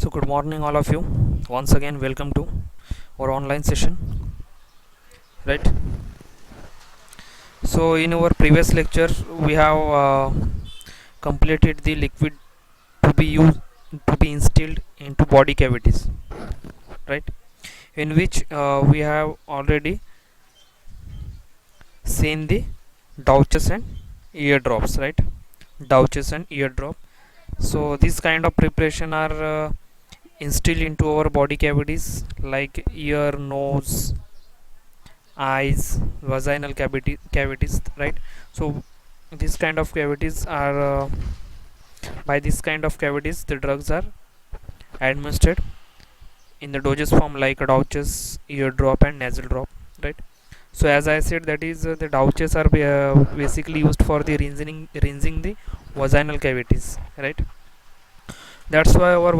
So good morning all of you. Once again welcome to our online session, right? So in our previous lecture we have completed the liquid to be used to be instilled into body cavities, right? In which we have already seen the douches and eardrops, right? Douches and eardrop. So this kind of preparation are instilled into our body cavities like ear, nose, eyes, vaginal cavities, right? So this kind of cavities are by this kind of cavities the drugs are administered in the dosage form like douches, eardrop and nasal drop, right? So as I said, that is the douches are basically used for the rinsing the vaginal cavities, right? That's why our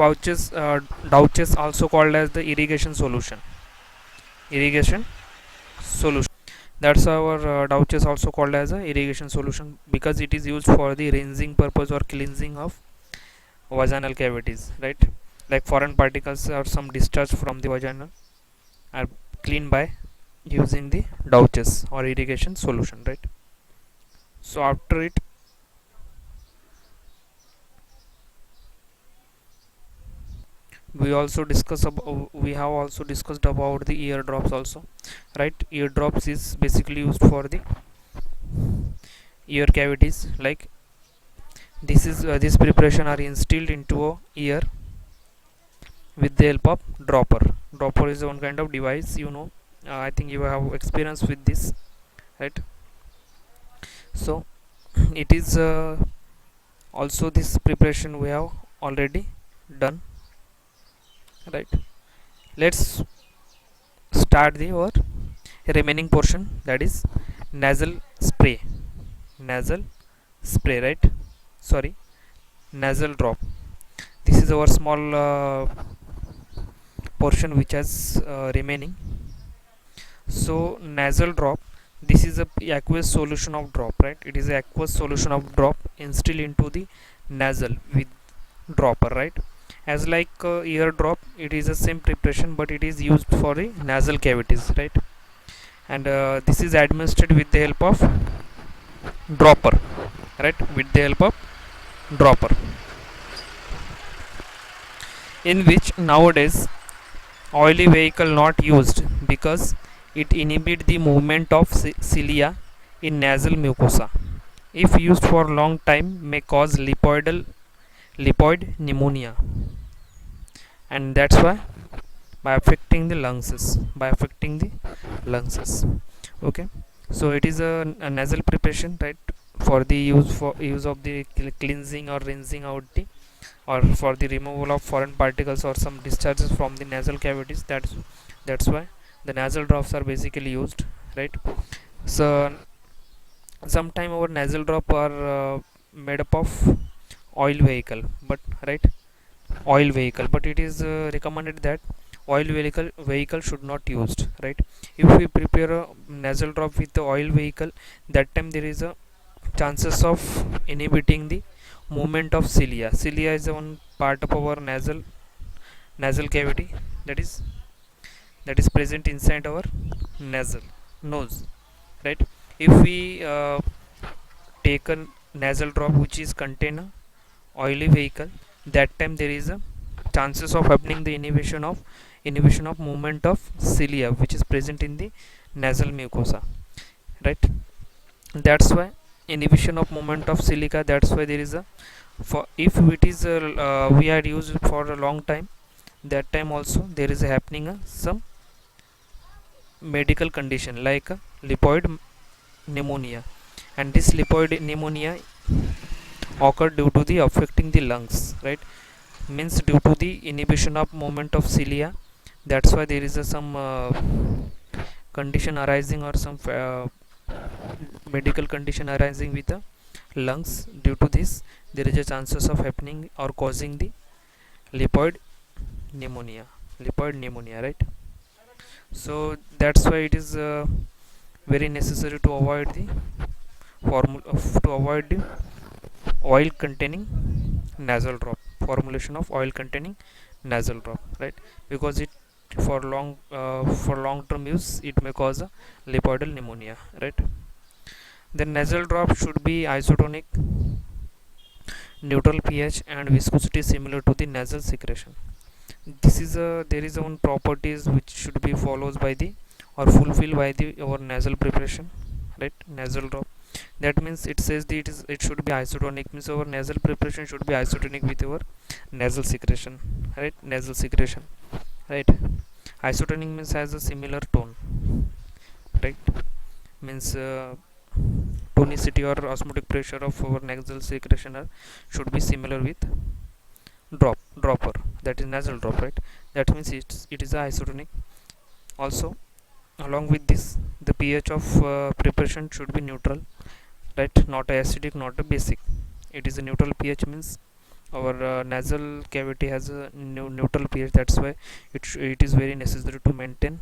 douches also called as the irrigation solution. That's our douche is also called as a irrigation solution because it is used for the rinsing purpose or cleansing of vaginal cavities, right? Like foreign particles or some discharge from the vagina are cleaned by using the douches or irrigation solution, right? So after it, we have also discussed about the eardrops also, right? Eardrops is basically used for the ear cavities. Like this preparation are instilled into a ear with the help of dropper is one kind of device, I think you have experience with this, right? So it is also this preparation we have already done, right? Let's start the or remaining portion, that is nasal spray. Nasal spray, right? Sorry, nasal drop. This is our small portion which has remaining. So nasal drop, this is a aqueous solution of drop, right? It is a aqueous solution of drop instilled into the nasal with dropper, right? As like ear drop, it is the same preparation but it is used for the nasal cavities, right? And this is administered with the help of dropper, right? With the help of dropper, in which nowadays oily vehicle not used because it inhibit the movement of cilia in nasal mucosa. If used for long time may cause lipoid pneumonia, and that's why by affecting the lungs. Okay, so it is a nasal preparation, right? For the use of the cleansing or rinsing out the, or for the removal of foreign particles or some discharges from the nasal cavities. That's why the nasal drops are basically used, right? So sometime our nasal drop are made up of oil vehicle, but right, oil vehicle, but it is recommended that oil vehicle should not used, right? If we prepare a nasal drop with the oil vehicle, that time there is a chances of inhibiting the movement of cilia is one part of our nasal cavity, that is present inside our nasal nose, right? If we take a nasal drop which is contain a oily vehicle, that time there is a chances of happening the inhibition of movement of cilia which is present in the nasal mucosa, right? That's why inhibition of movement of silica, that's why there is a, for if it is we are used for a long time, that time also there is a happening some medical condition like lipoid pneumonia, and this lipoid pneumonia occur due to the affecting the lungs, right? Means due to the inhibition of movement of cilia. That's why there is some condition arising or some medical condition arising with the lungs. Due to this, there is a chances of happening or causing the lipoid lipoid pneumonia, right? So that's why it is very necessary to avoid the to avoid the oil containing nasal drop, formulation of oil containing nasal drop, right? Because it for long term use it may cause a lipoidal pneumonia, right? The nasal drop should be isotonic, neutral pH and viscosity similar to the nasal secretion. This is a there is one properties which should be followed by the or fulfilled by the our nasal preparation, right? Nasal drop, that means it says that it should be isotonic, means our nasal preparation should be isotonic with our nasal secretion, right? Nasal secretion, right? Isotonic means has a similar tone, right? Means tonicity or osmotic pressure of our nasal secretion should be similar with dropper, that is nasal drop, right? That means it is isotonic. Also, along with this, the pH of preparation should be neutral, right? Not acidic, not a basic. It is a neutral pH, means our nasal cavity has a neutral pH. That's why it is very necessary to maintain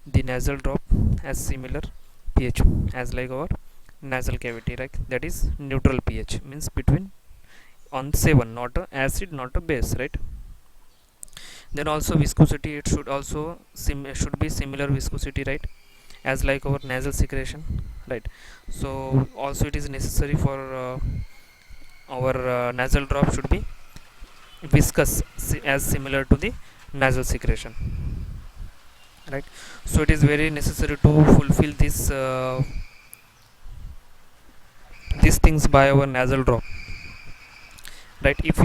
the nasal drop as similar pH as like our nasal cavity, right? That is neutral pH, means between on 7, not a acid, not a base, right? Then also viscosity, it should also should be similar viscosity, right? As like our nasal secretion, right? So also it is necessary for our nasal drop should be viscous as similar to the nasal secretion, right? So it is very necessary to fulfill these things by our nasal drop, right? If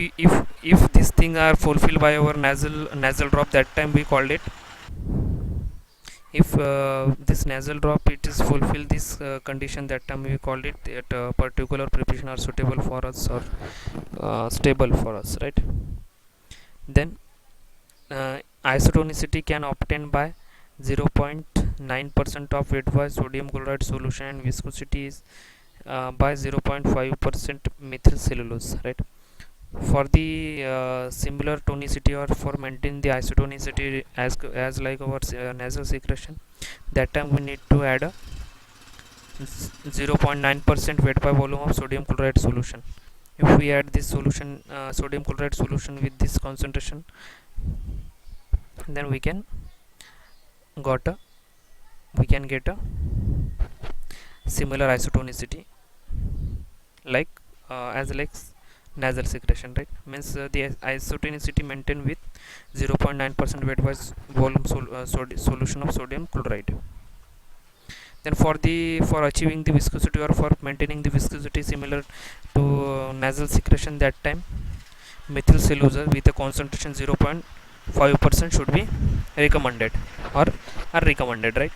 these things are fulfilled by our nasal drop, that time we called it, if this nasal drop it is fulfill this condition, that time we called it that particular preparation are suitable for us or stable for us, right? Then isotonicity can obtain by 0.9% of advised sodium chloride solution, and viscosity is by 0.5% methyl cellulose, right? For the similar tonicity or for maintain the isotonicity as like our nasal secretion, that time we need to add a 0.9% weight by volume of sodium chloride solution. If we add this solution sodium chloride solution with this concentration, then got a we can get a similar isotonicity like as like nasal secretion, right? Means the isotonicity maintained with 0.9% weight by volume solution of sodium chloride. Then for achieving the viscosity or for maintaining the viscosity similar to nasal secretion, that time methyl cellulose with a concentration 0.5% should be recommended or are recommended, right?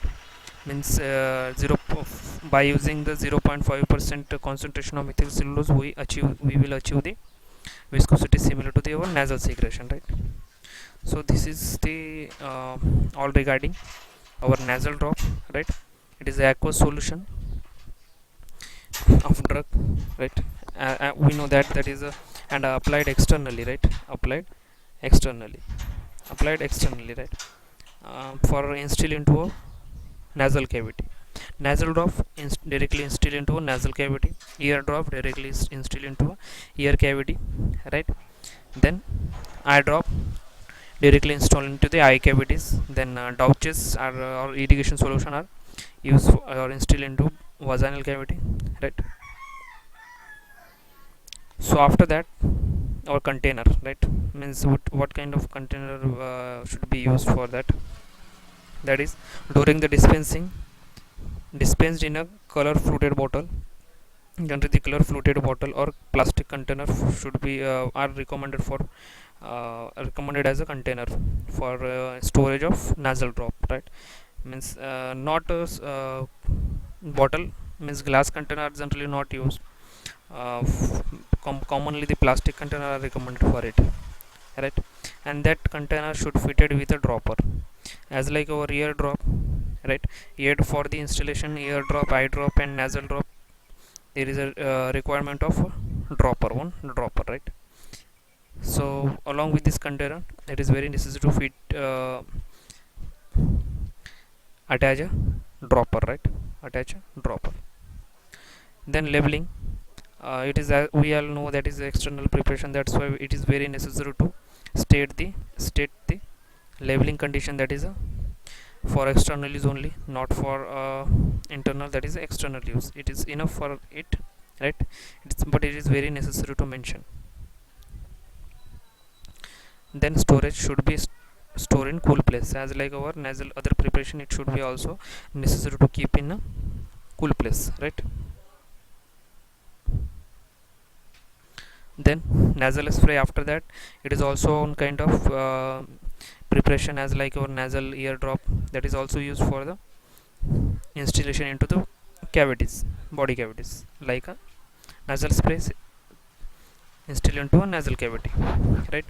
Means by using the 0.5% concentration of methyl cellulose, we will achieve the viscosity similar to the our nasal secretion, right? So this is the all regarding our nasal drop, right? It is the aqueous solution of drug, right? We know that is a and applied externally, right? Externally Applied externally, right? For instill into a nasal cavity. Nasal drop directly instill into a nasal cavity. Ear drop directly instill into a ear cavity, right? Then eye drop directly install into the eye cavities. Then douches or irrigation solution are used or instill into vaginal cavity, right? So after that, our container, right? Means what kind of container should be used for that? That is, during the dispensing, dispensed in a color fluted bottle. Generally the color fluted bottle or plastic container should be are recommended as a container for storage of nasal drop, right? Means not a bottle, means glass container are generally not used. Commonly the plastic container are recommended for it, right? And that container should fitted with a dropper as like our ear drop, right? Ear for the installation ear drop, eye drop and nasal drop, there is a requirement of one dropper, right? So along with this container, it is very necessary to fit attach a dropper, right? Attach a dropper. Then labeling, it is we all know that is external preparation, that's why it is very necessary to state the labeling condition, that is for external use only, not for internal, that is external use. It is enough for it, right? But it is very necessary to mention. Then storage should be store in cool place. As like our nasal other preparation, it should be also necessary to keep in a cool place, right? Then nasal spray, after that, it is also one kind of preparation as like our nasal ear drop, that is also used for the installation into the cavities, body cavities, like a nasal spray instilled into a nasal cavity, right?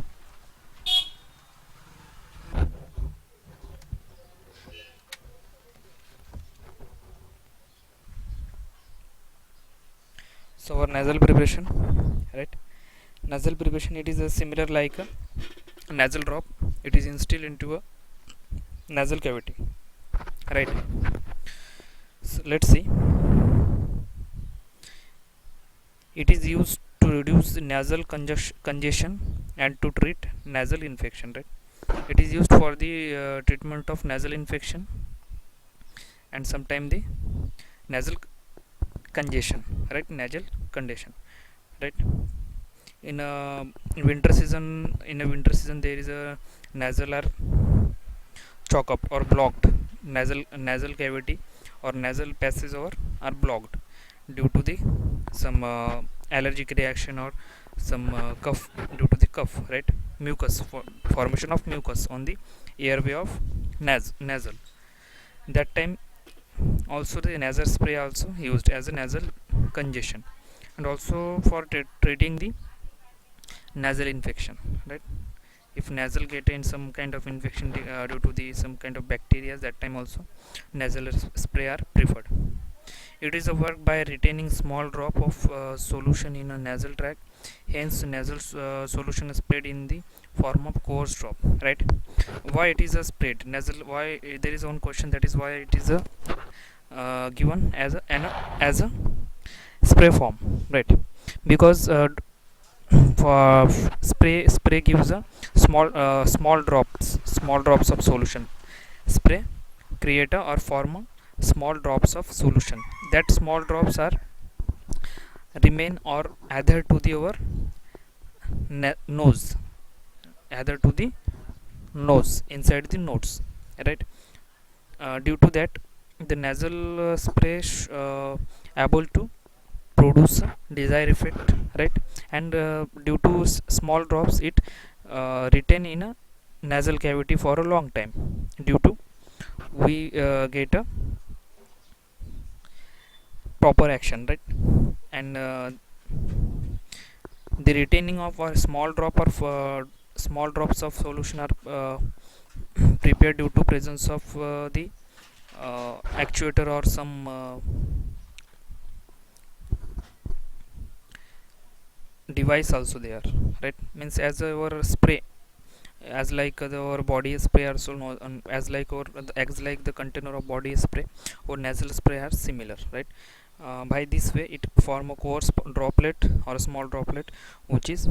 So our nasal preparation, right? Nasal preparation, it is a similar like a nasal drop. It is instilled into a nasal cavity, right? So let's see. It is used to reduce nasal congestion and to treat nasal infection, right? It is used for the treatment of nasal infection and sometimes the nasal congestion, right? Nasal congestion, right? In a winter season, there is a nasal or choke up or blocked nasal cavity or nasal passage or are blocked due to the some allergic reaction or some cough, due to the cough, right? Mucus, formation of mucus on the airway of nasal. That time also the nasal spray also used as a nasal congestion, and also for treating the nasal infection, right? If nasal get in some kind of infection due to the some kind of bacteria, that time also nasal spray are preferred. It is a work by retaining small drop of solution in a nasal tract, hence nasal solution is sprayed in the form of coarse drop, right? Why it is a sprayed nasal, why there is one question, that is why it is a given as a spray form, right? Because for spray gives a small drops of solution. Spray create or form small drops of solution. That small drops are remain or adhere to the our nose, adhere to the nose inside the nodes, right? Due to that, the nasal spray able to produce desired effect, right? And due to small drops, it retain in a nasal cavity for a long time, due to we get a proper action, right? And the retaining of a small drops of solution are prepared due to presence of the actuator or some device also there, right? Means as our spray, as like our body spray also as like our acts like the container of body spray or nasal spray are similar, right? By this way, it form a coarse droplet or a small droplet which is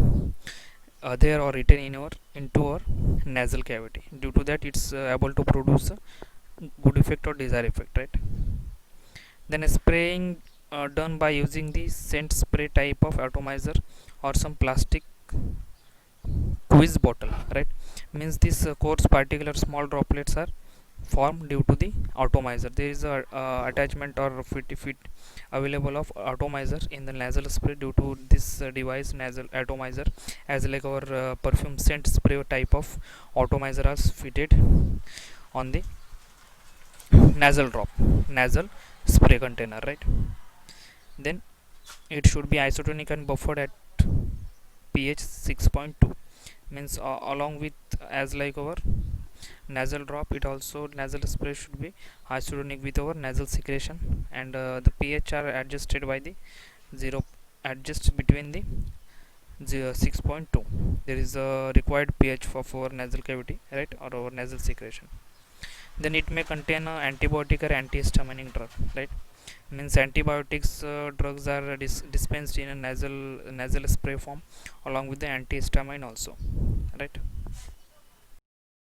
there or written in our into our nasal cavity. Due to that, it's able to produce a good effect or desired effect, right? Then spraying done by using the scent spray type of atomizer or some plastic quiz bottle, right? Means this coarse particular small droplets are formed due to the atomizer. There is a attachment or fit available of atomizer in the nasal spray. Due to this device nasal atomizer, as like our perfume scent spray type of atomizer is fitted on the nasal spray container, right? Then it should be isotonic and buffered at pH 6.2. Means along with as like our nasal drop, it also nasal spray should be isotonic with our nasal secretion, and the pH are adjusted by the 0, adjust between the 6.2. There is a required pH for our nasal cavity, right, or our nasal secretion. Then it may contain antibiotic or antihistaminic drug, right? Means antibiotics drugs are dispensed in a nasal spray form along with the antihistamine also, right?